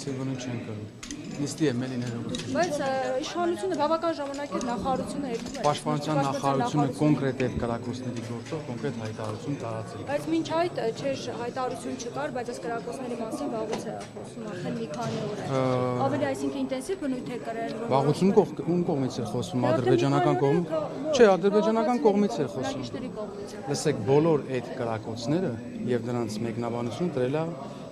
Սիվոնը չեն կրում։ Նիստի է մելի ներողություն։ Բայց իշխանությունը բավական ժամանակ է նախարարությունը երկում է։ Պաշտպանության նախարարությունը կոնկրետ այդ կրակոցների գործով կոնկրետ հայտարարություն տարածել։ Բայց մինչ այդ չէր հայտարարություն չկար, բայց այս կրակոցների մասին վաղուց է խոսում արդեն մի քանի օր է։ Ավելի այսինքն ինտենսիվ բնույթ է կրել։ Վաղուց ում կողմից է խոսում, ադրբեջանական կողմից։ Չէ, ադրբեջանական կողմից է խոսում։ Լսեք, բոլոր այդ կրակոցները եւ նրանց մեկնաբանությունը տրել է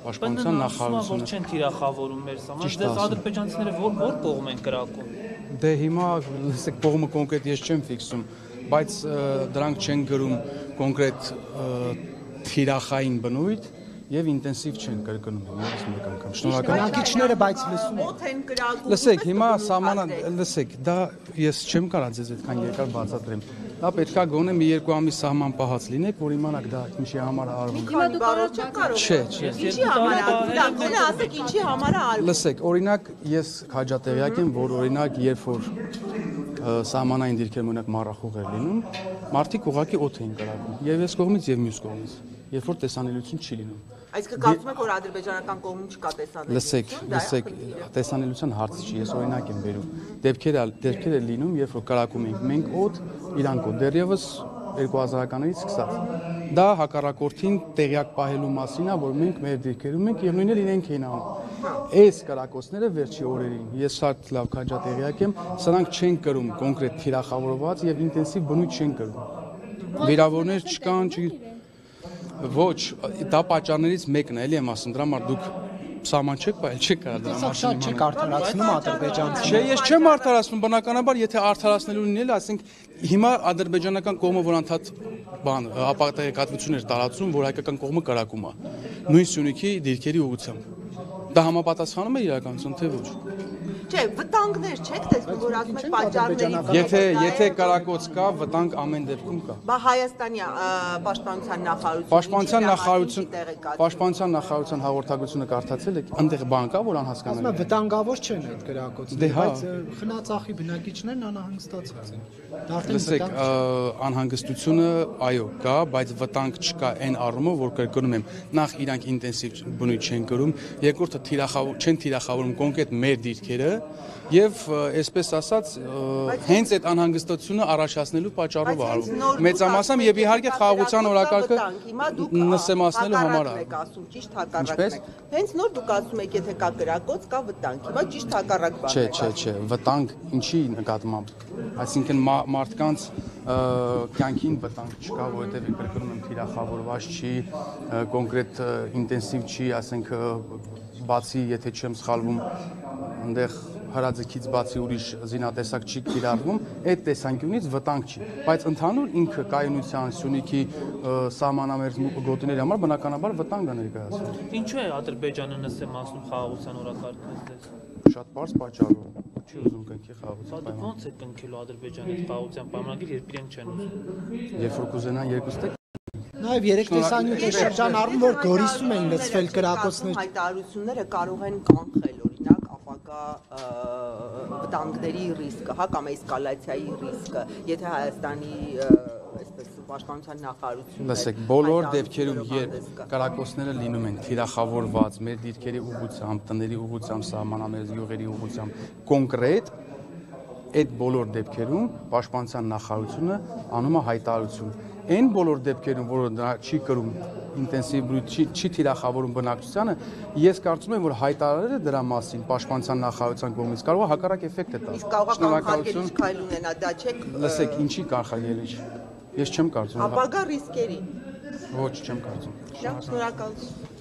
Պաշտպանության նախարարությունը։ Որ չեն թիրախավորում մեր սահմանը, դες ադրբեջանցիները որ կողմ են կրակում։ Դե հիմա լսեք, կողմը կոնկրետ ես չեմ ֆիքսում, բայց դրանք չեն գրում կոնկրետ թիրախային բնույթ եւ ինտենսիվ չեն կրկնում ես մեկ անգամ։ Շնորհակալ եմ։ Կրակիչները բայց լսում Օդ են կրակում։ Լսեք, հիմա սահմանը, լսեք, դա ես չեմ կարող ձեզ այդքան երկար բացատրեմ։ Դա պետքա գոնե մի երկու ամիս սահման պահած լինեք, որ իմանաք դա ինչի համար է արվում։ Հիմա դու կարող չեք կարող։ Չէ, չէ։ Ինչի համար է արվում։ Գոնե ասեք ինչի համար է արվում։ Լսեք, օրինակ ես քաջատեղյակ եմ, որ օրինակ երբ որ սահմանային դիրքեր մենակ մառախուղ էր լինում, մարդիկ ուղղակի օդ էին կրակում, եւ ես կողմից եւ մյուս կողմից, երբ որ տեսանելիություն չի լինում։ Այսինքն կարծում եք որ ադրբեջանական կողմում չկա տեսանելիություն։ Լսեք, տեսանելիության հարց չի, ես օրինակ եմ բերում։ Դեպքեր է լինում, երբ որ կրակում ենք մենք օդ, իրանք օդ, դեռևս 2000-ականներից սկսած։ Դա հակառակորդին տեղյակ պահելու մասին է, որ մենք մեր դիրքերում ենք եւ նույնն էլ իրենք էին անում։ Այս կրակոցները վերջի օրերին ես շատ լավ քաջատեղյակ եմ, սրանք չեն կրում կոնկրետ թիրախավորված եւ ինտենսիվ բնույթ չեն կրում։ Վիրավորներ չկան, ոչ, դա պատճառներից մեկն է, էլի եմ ասում, դրա համար դուք սահման չեք բայել, չեք կարող դրա Սա շատ չեք արդարացնում ադրբեջանցիները։ Չէ, ես չեմ արդարացնում, բնականաբար, եթե արդարացնելու լինել, ասենք հիմա ադրբեջանական կողմը որ անդադ ապատեկատվություն էր տարածում, որ հայկական կողմը կրակում է։ Նույն Սյունիքի դիրքերի ուղղությամբ։ Դա համապատասխանում է իրականություն, թե ոչ։ Չէ, վտանգներ չեք տեսնում, որ ասում եք պատճառների։ Եթե կրակոց կա, վտանգ ամեն դեպքում կա։ Բա Հայաստանի պաշտպանության Պաշտպանության նախարարության հաղորդագրությունը կարդացել եք, այնտեղ բան կա, որ անհասկանալի է։ Վտանգավոր չեն այդ կրակոցները, բայց խնածախի բնակիչներն անհանգստացած են։ Լսեք, անհանգստությունը, այո, կա, բայց վտանգ չկա այն առումով, որ կրկնում եմ, նախ իրանք ինտենսիվ բնույթ չեն կրում, երկրորդը չեն թիրախավորում կոնկրետ մեր դիրքերը եւ այսպես ասած հենց այդ անհանգստությունը առաջացնելու պատճառով արվում մեծամասամբ եւ իհարկե խաղաղության օրակարգը նսեմացնելու համար է ասում ճիշտ հակառակն եք հենց նոր դուք ասում եք եթե կա կրակոց կա վտանգ հիմա ճիշտ հակառակ բան եք չէ վտանգ ինչի նկատմամբ այսինքն մարդկանց կյանքին վտանգ չկա որովհետեւ կրկնում եմ թիրախավորված չի կոնկրետ ինտենսիվ չի ասենք բացի եթե չեմ սխալվում այնտեղ հրաձգից բացի ուրիշ զինատեսակ չի կիրառվում, այդ տեսանկյունից վտանգ չի, բայց ընդհանուր ինքը կայունության Սյունիքի սահմանամերձ գոտիների համար բնականաբար վտանգ է ներկայացնում։ Ինչու է Ադրբեջանը նսեմացնում խաղաղության օրակարգը դες։ Շատ բարձ պատճառով չի ուզում կնքի խաղաղության պայմանագիր։ Ոնց է կնքելու Ադրբեջանի խաղաղության պայմանագիր, երբ իրենք չեն ուզում։ Երբ որ կուզենան երկուստ Նաև երեք տեսանյութի շրջան առնում որ Գորիսում են լցվել կրակոցներ։ Հայտարարությունները կարող են կանխել օրինակ ապագա վտանգների ռիսկը, հա կամ էսկալացիայի ռիսկը, եթե Հայաստանի այսպես պաշտպանության նախարարությունը Լսեք, բոլոր դեպքերում երբ կրակոցները լինում են թիրախավորված մեր դիրքերի ուղղությամբ, տների ուղղությամբ, սահմանամերձ յուղերի ուղղությամբ կոնկրետ այդ բոլոր դեպքերում պաշտպանության նախարարությունը անում է հայտարարություն Այն բոլոր դեպքերում, որ դա չի կրում ինտենսիվ բնույթ չի թիրախավորում բնակչությանը, ես կարծում եմ, որ հայտարարելը դրա մասին պաշտպանության նախարարության կողմից կարող է հակառակ էֆեկտ տալ։ Իսկ կարող է կանխարգելիչ քայլ ունենա, դա չեք։ Լսեք, ինչի կանխարգելիչ։ Ես չեմ կարծում։ Ապագա ռիսկերի։ Ոչ, չեմ կարծում։ Շնորհակալություն։